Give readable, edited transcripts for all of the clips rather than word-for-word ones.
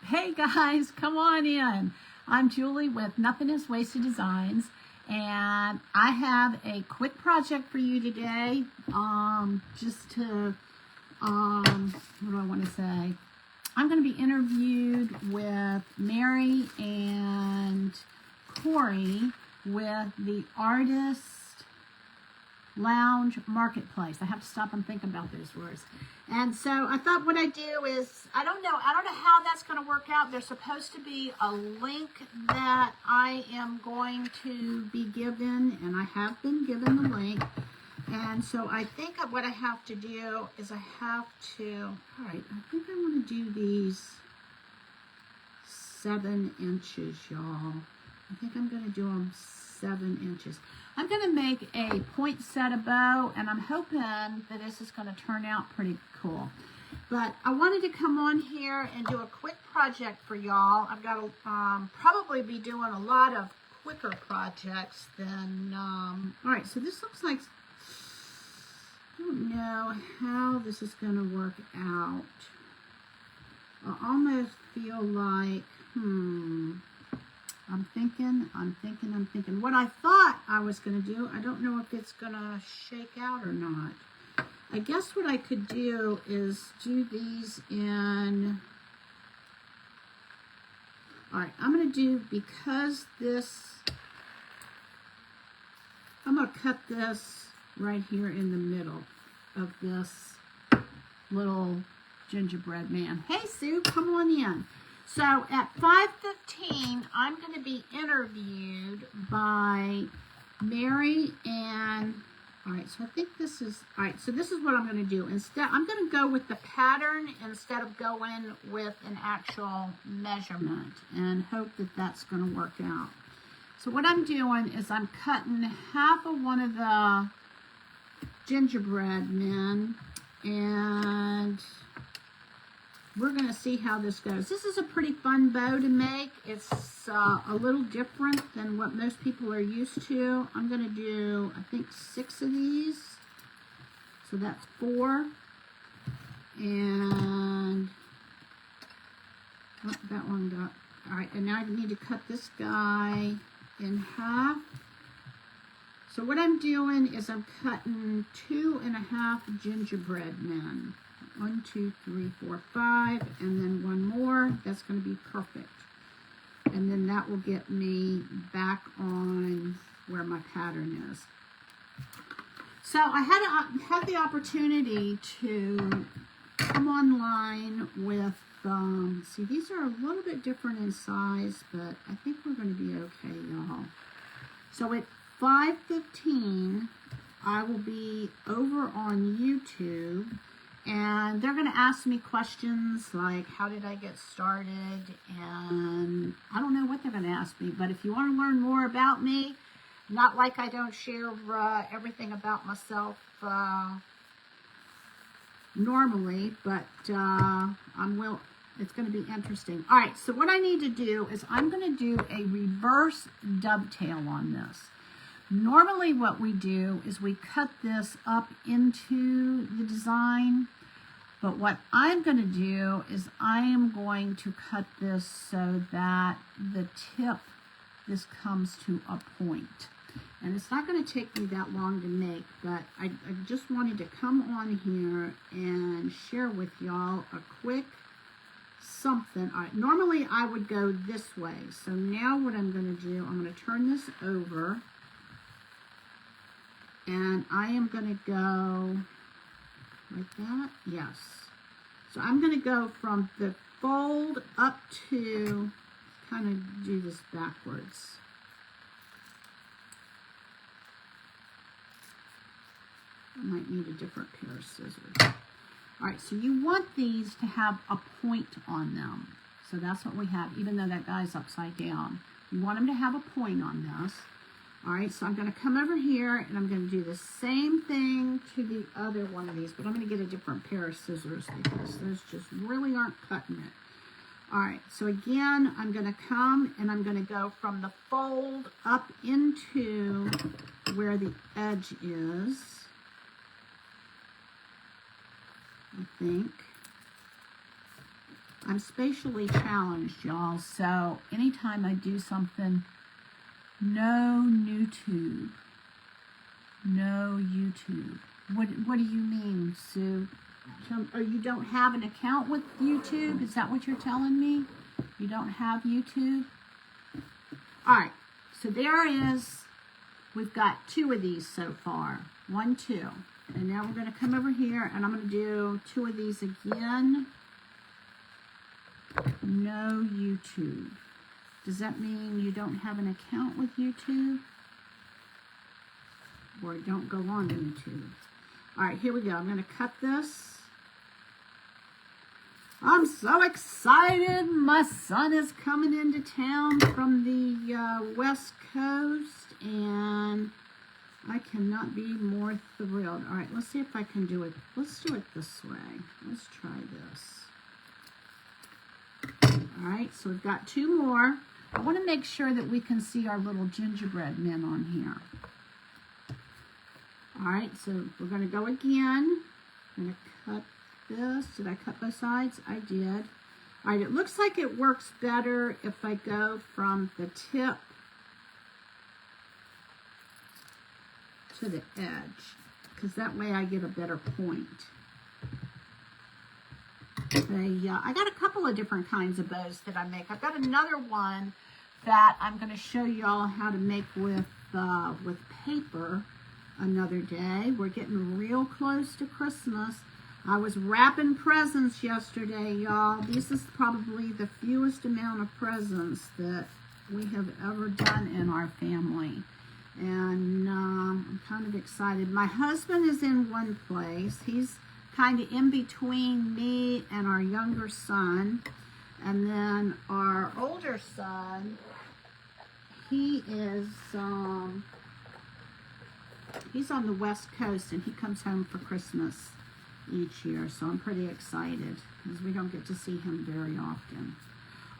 Hey guys, come on in. I'm Julie with Nothing is Wasted Designs, and I have a quick project for you today. Just to, what do I want to say? I'm going to be interviewed with Mary and Corey with the Artist Lounge Marketplace. I have to stop and think about those words. And so I thought what I'd do is, I don't know how that's going to work out. There's supposed to be a link that I am going to be given, and I have been given the link. And so I think what I have to do is all right, I think I want to do these 7 inches, y'all. I think I'm going to do them 7 inches. I'm going to make a poinsettia bow, and I'm hoping that this is going to turn out pretty cool. But I wanted to come on here and do a quick project for y'all. I've got to probably be doing a lot of quicker projects than, all right, so this looks like, I don't know how this is going to work out. I almost feel like, I'm thinking. What I thought I was going to do, I don't know if it's going to shake out or not. I guess what I could do is do these in, all right, I'm going to do, because this, I'm going to cut this right here in the middle of this little gingerbread man. Hey, Sue, come on in. So at 5:15, I'm going to be interviewed by Mary and, all right, so I think this is, all right, so this is what I'm going to do. Instead, I'm going to go with the pattern instead of going with an actual measurement and hope that that's going to work out. So what I'm doing is I'm cutting half of one of the gingerbread men, and we're going to see how this goes. This is a pretty fun bow to make. It's a little different than what most people are used to. I'm going to do, I think, 6 of these. So that's 4. And, oh, that one got, all right, and now I need to cut this guy in half. So what I'm doing is I'm cutting 2.5 gingerbread men. 1, 2, 3, 4, 5, and then one more. That's going to be perfect. And then that will get me back on where my pattern is. So I had the opportunity to come online with, see, these are a little bit different in size, but I think we're going to be okay, y'all. So at 5:15, I will be over on YouTube. And they're going to ask me questions like, how did I get started? And I don't know what they're going to ask me. But if you want to learn more about me, not like I don't share everything about myself normally, but it's going to be interesting. All right, so what I need to do is I'm going to do a reverse dovetail on this. Normally what we do is we cut this up into the design, but what I'm going to do is I am going to cut this so that the tip, this comes to a point. And it's not going to take me that long to make, but I just wanted to come on here and share with y'all a quick something. All right, normally I would go this way. So now what I'm going to do, I'm going to turn this over. And I am going to go like that. Yes. So I'm going to go from the fold up to, kind of do this backwards. I might need a different pair of scissors. All right, so you want these to have a point on them. So that's what we have, even though that guy's upside down. You want them to have a point on this. All right, so I'm going to come over here, and I'm going to do the same thing to the other one of these, but I'm going to get a different pair of scissors because those just really aren't cutting it. All right, so again, I'm going to come, and I'm going to go from the fold up into where the edge is, I think. I'm spatially challenged, y'all, so anytime I do something, no YouTube. No YouTube. What do you mean, Sue? Or you don't have an account with YouTube? Is that what you're telling me? You don't have YouTube? Alright, so there is, we've got 2 of these so far. 1, 2. And now we're going to come over here and I'm going to do 2 of these again. No YouTube. Does that mean you don't have an account with YouTube? Or don't go on YouTube? Alright, here we go. I'm going to cut this. I'm so excited. My son is coming into town from the West Coast, and I cannot be more thrilled. All right, let's see if I can do it. Let's do it this way. Let's try this. All right, so we've got 2 more. I want to make sure that we can see our little gingerbread men on here. All right, so we're going to go again. I'm going to cut this. Did I cut both sides? I did. All right, it looks like it works better if I go from the tip to the edge, because that way I get a better point. I got a couple of different kinds of bows that I make. I've got another one that I'm going to show y'all how to make with paper another day. We're getting real close to Christmas. I was wrapping presents yesterday, y'all. This is probably the fewest amount of presents that we have ever done in our family. And I'm kind of excited. My husband is in one place. He's kind of in between me and our younger son. And then our older son, he is, he's on the West Coast, and he comes home for Christmas each year, so I'm pretty excited because we don't get to see him very often.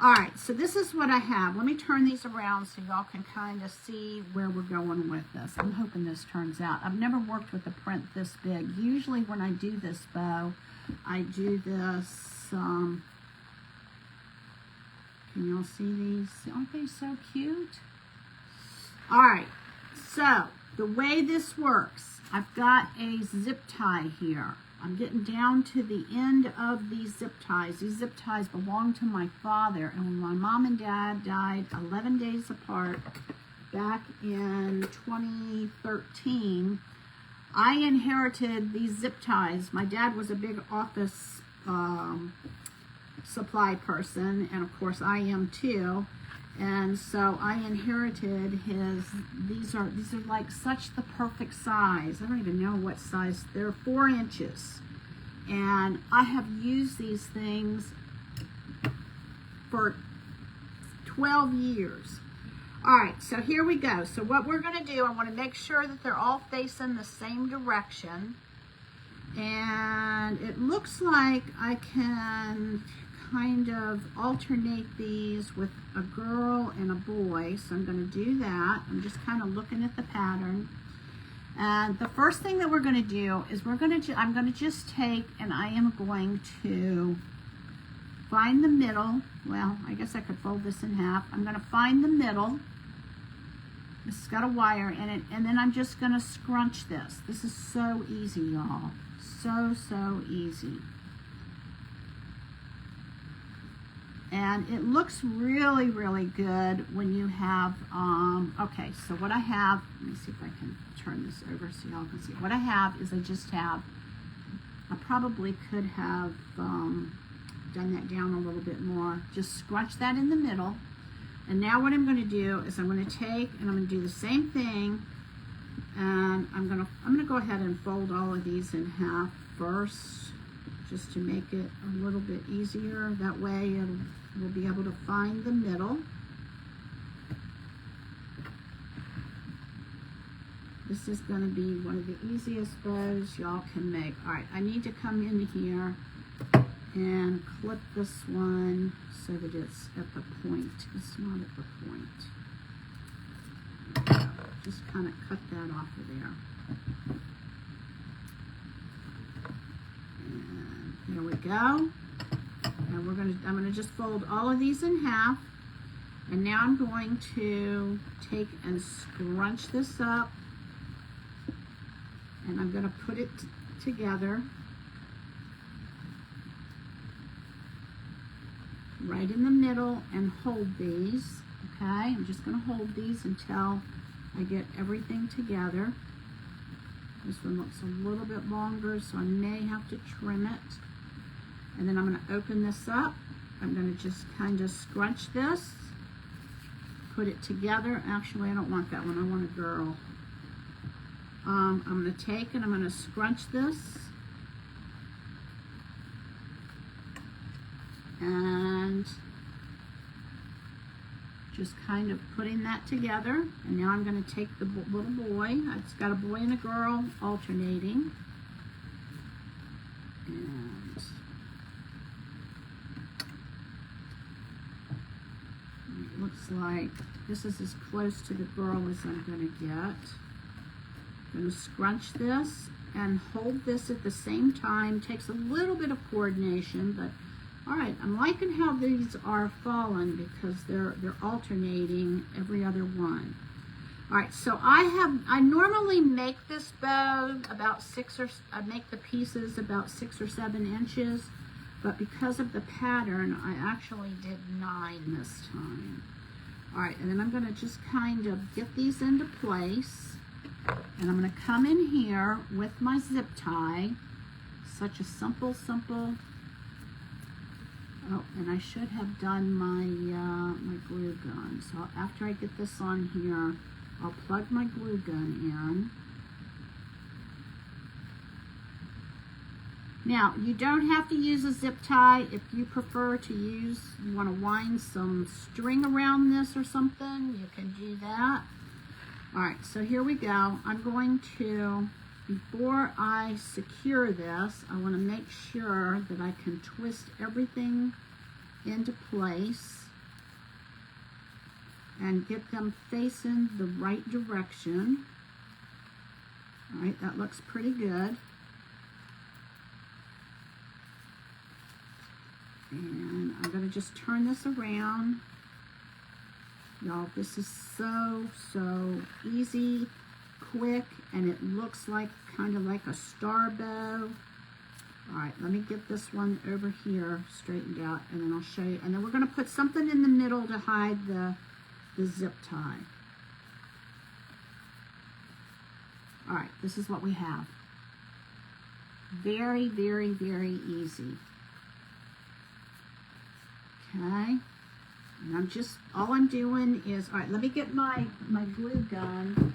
All right, so this is what I have. Let me turn these around so y'all can kind of see where we're going with this. I'm hoping this turns out. I've never worked with a print this big. Usually when I do this bow, I do this, can y'all see these? Aren't they so cute? All right, so the way this works, I've got a zip tie here. I'm getting down to the end of these zip ties. These zip ties belong to my father, and when my mom and dad died 11 days apart back in 2013, I inherited these zip ties. My dad was a big office supply person, and of course I am too. And so I inherited his, these are like such the perfect size. I don't even know what size. They're 4 inches. And I have used these things for 12 years. All right, so here we go. So what we're gonna do, I wanna make sure that they're all facing the same direction. And it looks like I can kind of alternate these with a girl and a boy, so I'm going to do that. I'm just kind of looking at the pattern, and the first thing that we're going to do is I'm going to just take, and I am going to find the middle. Well, I guess I could fold this in half. I'm going to find the middle. This has got a wire in it, and then I'm just going to scrunch this. This is so easy, y'all. So easy. And it looks really, really good when you have, okay, so what I have, let me see if I can turn this over so y'all can see. What I have is I probably could have done that down a little bit more. Just scrunch that in the middle. And now what I'm going to do is I'm going to take and I'm going to do the same thing. And I'm going to go ahead and fold all of these in half first, just to make it a little bit easier. That way we'll be able to find the middle. This is going to be one of the easiest bows y'all can make. All right, I need to come in here and clip this one so that it's at the point. It's not at the point. Just kind of cut that off of there. And there we go. And I'm gonna just fold all of these in half. And now I'm going to take and scrunch this up. And I'm gonna put it together. Right in the middle and hold these. Okay, I'm just gonna hold these until I get everything together. This one looks a little bit longer, so I may have to trim it. And then I'm going to open this up. I'm going to just kind of scrunch this, put it together. Actually, I don't want that one. I want a girl. I'm going to take and I'm going to scrunch this. And just kind of putting that together. And now I'm going to take the little boy. It's got a boy and a girl alternating. And it looks like this is as close to the girl as I'm going to get. I'm going to scrunch this and hold this at the same time. Takes a little bit of coordination, but all right, I'm liking how these are falling because they're alternating every other one. All right, so I normally make this bow about I make the pieces about 6 or 7 inches, but because of the pattern, I actually did 9 this time. All right, and then I'm gonna just kind of get these into place, and I'm gonna come in here with my zip tie. Such a simple. Oh, and I should have done my my glue gun. So after I get this on here, I'll plug my glue gun in. Now, you don't have to use a zip tie. If you prefer to use, you want to wind some string around this or something, you can do that. All right, so here we go. I'm going to, before I secure this, I want to make sure that I can twist everything into place and get them facing the right direction. All right, that looks pretty good. And I'm going to just turn this around. Y'all, this is so easy, quick, and it looks like kind of like a star bow. All right, let me get this one over here straightened out, and then I'll show you. And then we're going to put something in the middle to hide the zip tie. All right, this is what we have. Very easy. Okay, and all I'm doing is, all right, let me get my glue gun,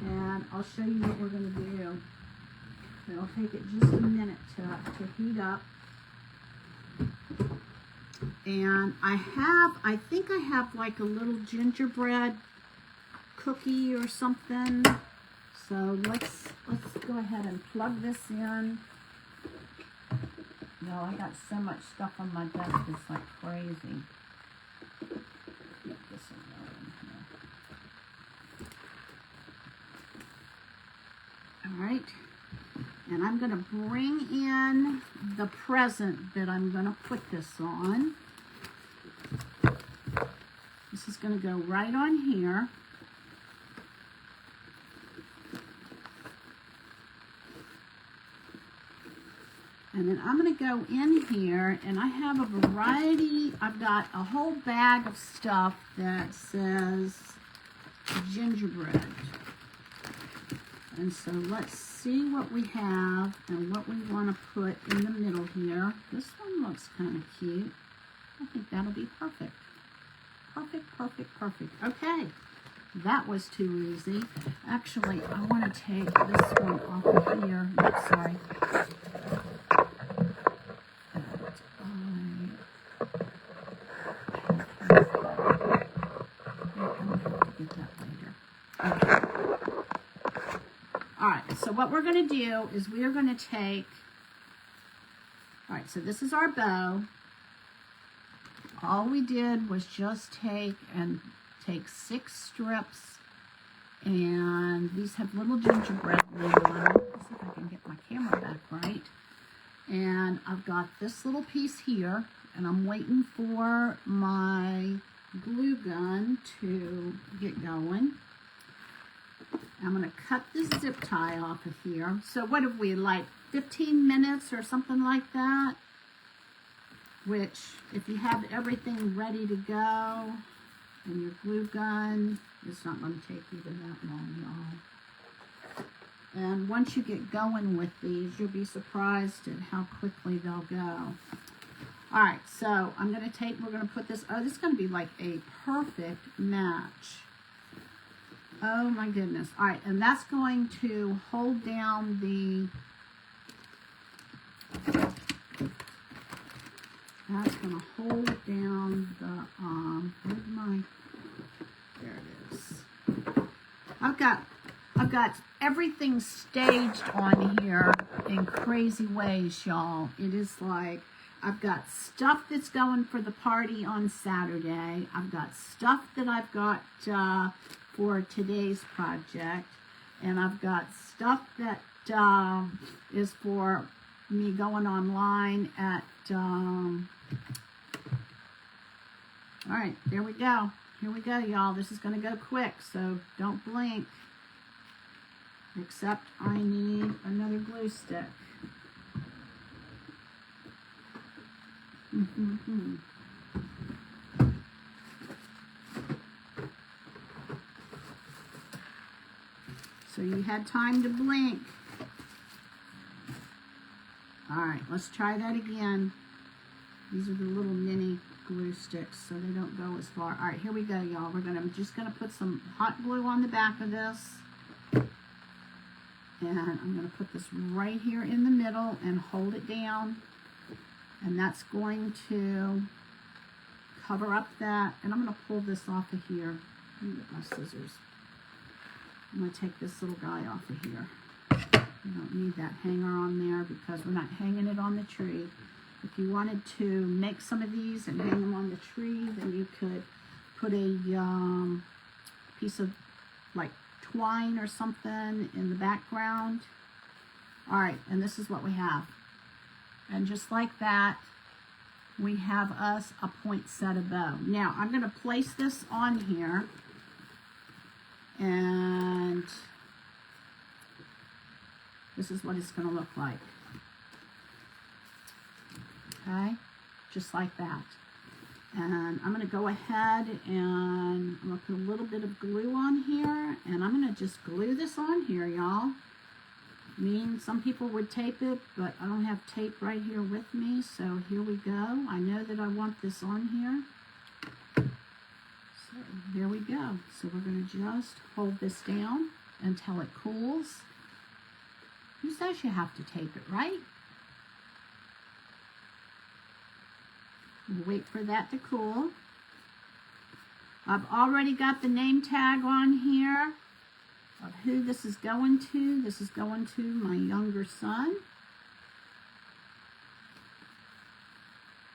and I'll show you what we're going to do. It'll take it just a minute to heat up. And I think I have like a little gingerbread cookie or something. So let's go ahead and plug this in. No, I got so much stuff on my desk, it's like crazy. Get this in here. All right. And I'm going to bring in the present that I'm going to put this on. This is going to go right on here. And then I'm going to go in here, and I have a variety. I've got a whole bag of stuff that says gingerbread. And so let's see what we have and what we want to put in the middle here. This one looks kind of cute. I think that'll be perfect. Perfect. Okay, that was too easy. Actually, I want to take this one off of here. Oops, sorry. So what we're going to do is we are going to take, all right, so this is our bow. All we did was just take 6 strips, and these have little gingerbread label on them. Let's see if I can get my camera back right. And I've got this little piece here, and I'm waiting for my glue gun to get going. I'm going to cut this zip tie off of here. So what have we, like 15 minutes or something like that? Which, if you have everything ready to go and your glue gun, it's not going to take even that long, y'all. And once you get going with these, you'll be surprised at how quickly they'll go. All right, so I'm going to take, we're going to put this, oh, this is going to be like a perfect match. Oh my goodness. All right, and that's going to hold down that's going to hold down the, where's my, there it is. I've got everything staged on here in crazy ways, y'all. It is like, I've got stuff that's going for the party on Saturday. I've got stuff that I've got for today's project. And I've got stuff that is for me going online at, all right, there we go. Here we go, y'all. This is going to go quick, so don't blink. Except I need another glue stick. So you had time to blink. All right, let's try that again. These are the little mini glue sticks, so they don't go as far. All right, here we go, y'all. I'm just gonna put some hot glue on the back of this. And I'm gonna put this right here in the middle and hold it down. And that's going to cover up that. And I'm gonna pull this off of here. Let me get my scissors. I'm gonna take this little guy off of here. We don't need that hanger on there because we're not hanging it on the tree. If you wanted to make some of these and hang them on the tree, then you could put a piece of like twine or something in the background. All right, and this is what we have. And just like that, we have us a poinsettia bow. Now, I'm going to place this on here. And this is what it's going to look like. Okay, just like that. And I'm going to go ahead and I'm going to put a little bit of glue on here. And I'm going to just glue this on here, y'all. I mean, some people would tape it, but I don't have tape right here with me. So here we go. I know that I want this on here. So there we go. So we're going to just hold this down until it cools. Who says you have to tape it, right? We'll wait for that to cool. I've already got the name tag on here of who this is going to. This is going to my younger son.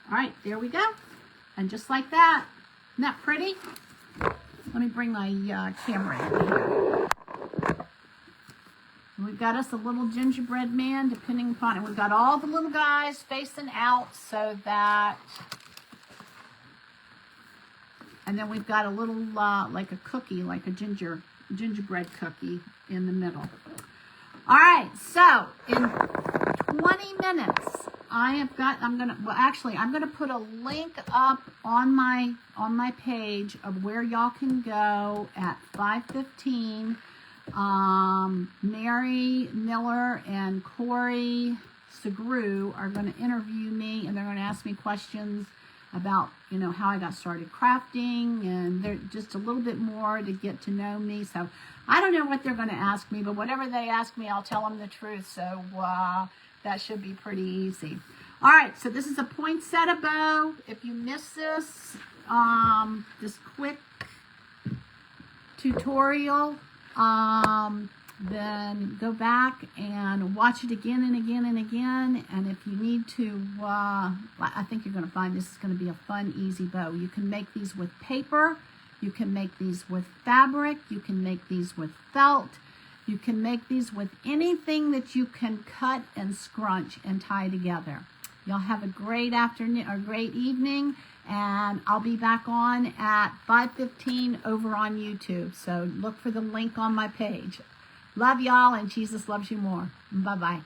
All right, there we go. And just like that. Isn't that pretty? Let me bring my camera in here. We've got us a little gingerbread man, depending upon it. We've got all the little guys facing out so that... And then we've got a little, like a cookie, like a gingerbread cookie in the middle. All right, so in 20 minutes, I'm gonna put a link up on my page of where y'all can go at 5:15. Mary Miller and Corey Segru are going to interview me, and they're going to ask me questions about, you know, how I got started crafting, and they're just a little bit more to get to know me. So I don't know what they're going to ask me, but whatever they ask me, I'll tell them the truth. So that should be pretty easy. All right, so this is a poinsettia bow. If you missed this quick tutorial, then go back and watch it again and again and again. And if you need to, I think you're going to find this is going to be a fun, easy bow. You can make these with paper. You can make these with fabric. You can make these with felt. You can make these with anything that you can cut and scrunch and tie together. Y'all have a great afternoon or great evening, and I'll be back on at 5:15 over on YouTube. So look for the link on my page. Love y'all, and Jesus loves you more. Bye-bye.